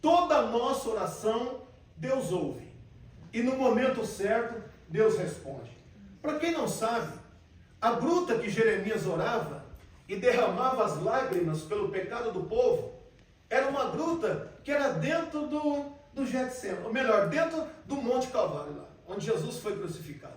Toda nossa oração, Deus ouve. E no momento certo, Deus responde. Para quem não sabe, a gruta que Jeremias orava e derramava as lágrimas pelo pecado do povo, era uma gruta que era dentro do Getsemane, ou melhor, dentro do Monte Calvário lá, onde Jesus foi crucificado,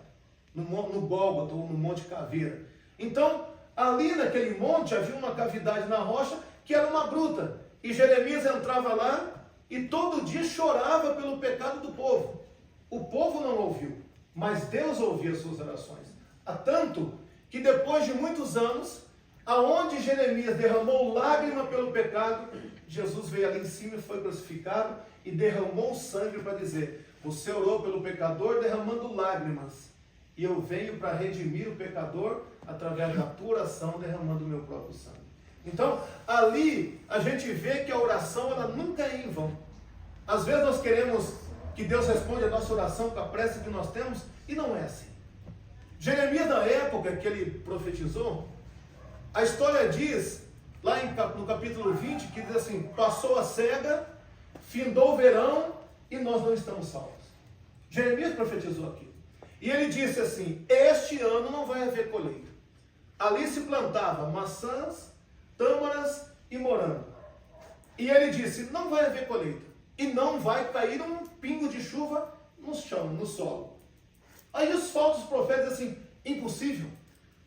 no Gólgota, ou no Monte Caveira. Então, ali naquele monte havia uma cavidade na rocha que era uma gruta, e Jeremias entrava lá e todo dia chorava pelo pecado do povo. O povo não ouviu, mas Deus ouvia as suas orações. Há tanto que depois de muitos anos, aonde Jeremias derramou lágrima pelo pecado, Jesus veio ali em cima e foi crucificado e derramou sangue para dizer: você orou pelo pecador derramando lágrimas, e eu venho para redimir o pecador através da tua oração derramando o meu próprio sangue. Então, ali a gente vê que a oração ela nunca é em vão. Às vezes nós queremos que Deus responda a nossa oração com a pressa que nós temos, e não é assim. Jeremias, na época que ele profetizou, a história diz, lá no capítulo 20, que diz assim: passou a cega, findou o verão, e nós não estamos salvos. Jeremias profetizou aquilo. E ele disse assim: este ano não vai haver colheita. Ali se plantava maçãs, tâmaras e morango. E ele disse: não vai haver colheita. E não vai cair um pingo de chuva no chão, no solo. Aí os falsos profetas dizem assim: impossível.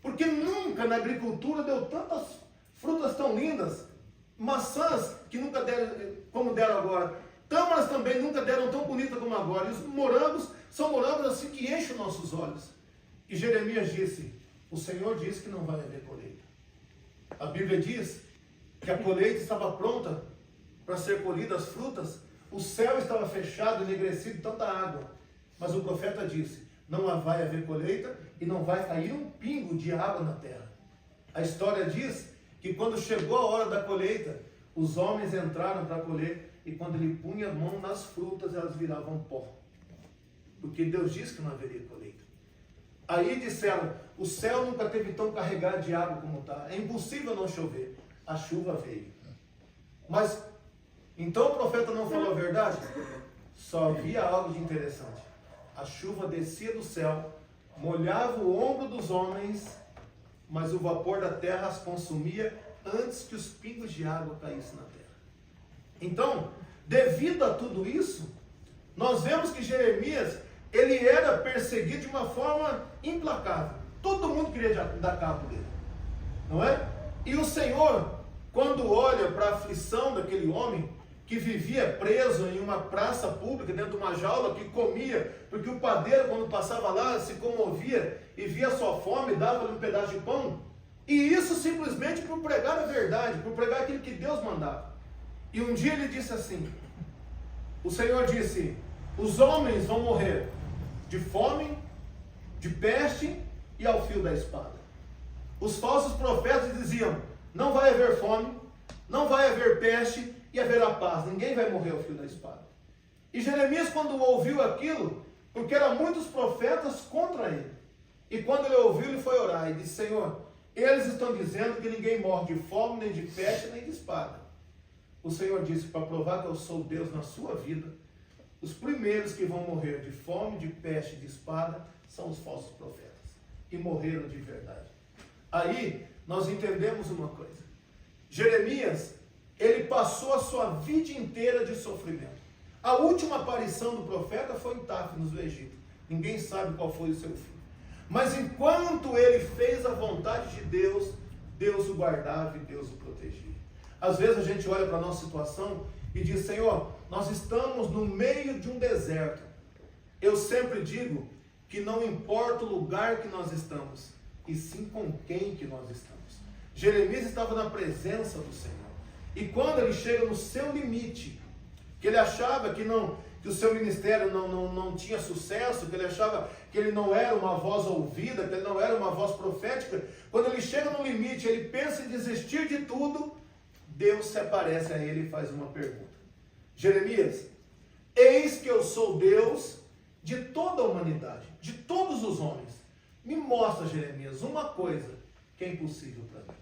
Porque nunca na agricultura deu tantas frutas tão lindas. Maçãs que nunca deram como deram agora. Tâmaras também nunca deram tão bonita como agora. E os morangos são morangos assim que enchem os nossos olhos. E Jeremias disse: o Senhor disse que não vai haver colheita. A Bíblia diz que a colheita estava pronta para ser colhida, as frutas. O céu estava fechado, enegrecido de tanta água. Mas o profeta disse: não vai haver colheita e não vai cair um pingo de água na terra. A história diz que quando chegou a hora da colheita, os homens entraram para colher, e quando ele punha a mão nas frutas, elas viravam pó. Porque Deus disse que não haveria colheita. Aí disseram: o céu nunca teve tão carregado de água como está. É impossível não chover. A chuva veio. Mas, então o profeta não falou a verdade? Só havia algo de interessante. A chuva descia do céu, molhava o ombro dos homens, mas o vapor da terra as consumia antes que os pingos de água caíssem na terra. Então, devido a tudo isso, nós vemos que Jeremias, ele era perseguido de uma forma implacável. Todo mundo queria dar cabo dele, não é? E o Senhor, quando olha para a aflição daquele homem, que vivia preso em uma praça pública, dentro de uma jaula, que comia, porque o padeiro, quando passava lá, se comovia e via a sua fome e dava-lhe um pedaço de pão. E isso simplesmente por pregar a verdade, por pregar aquilo que Deus mandava. E um dia ele disse assim, o Senhor disse: os homens vão morrer de fome, de peste e ao fio da espada. Os falsos profetas diziam: não vai haver fome, não vai haver peste e haverá paz, ninguém vai morrer ao fio da espada. E Jeremias, quando ouviu aquilo, porque eram muitos profetas contra ele, e quando ele ouviu, ele foi orar e disse: Senhor, eles estão dizendo que ninguém morre de fome, nem de peste, nem de espada. O Senhor disse: para provar que eu sou Deus na sua vida, os primeiros que vão morrer de fome, de peste, de espada, são os falsos profetas. E morreram de verdade. Aí, nós entendemos uma coisa. Jeremias, ele passou a sua vida inteira de sofrimento. A última aparição do profeta foi em Táfnis, no Egito. Ninguém sabe qual foi o seu fim. Mas enquanto ele fez a vontade de Deus, Deus o guardava e Deus o protegia. Às vezes a gente olha para a nossa situação e diz: Senhor, nós estamos no meio de um deserto. Eu sempre digo que não importa o lugar que nós estamos, e sim com quem que nós estamos. Jeremias estava na presença do Senhor. E quando ele chega no seu limite, que ele achava que o seu ministério não tinha sucesso, que ele achava que ele não era uma voz ouvida, que ele não era uma voz profética, quando ele chega no limite, ele pensa em desistir de tudo, Deus se aparece a ele e faz uma pergunta: Jeremias, eis que eu sou Deus de toda a humanidade, de todos os homens. Me mostra, Jeremias, uma coisa que é impossível para mim.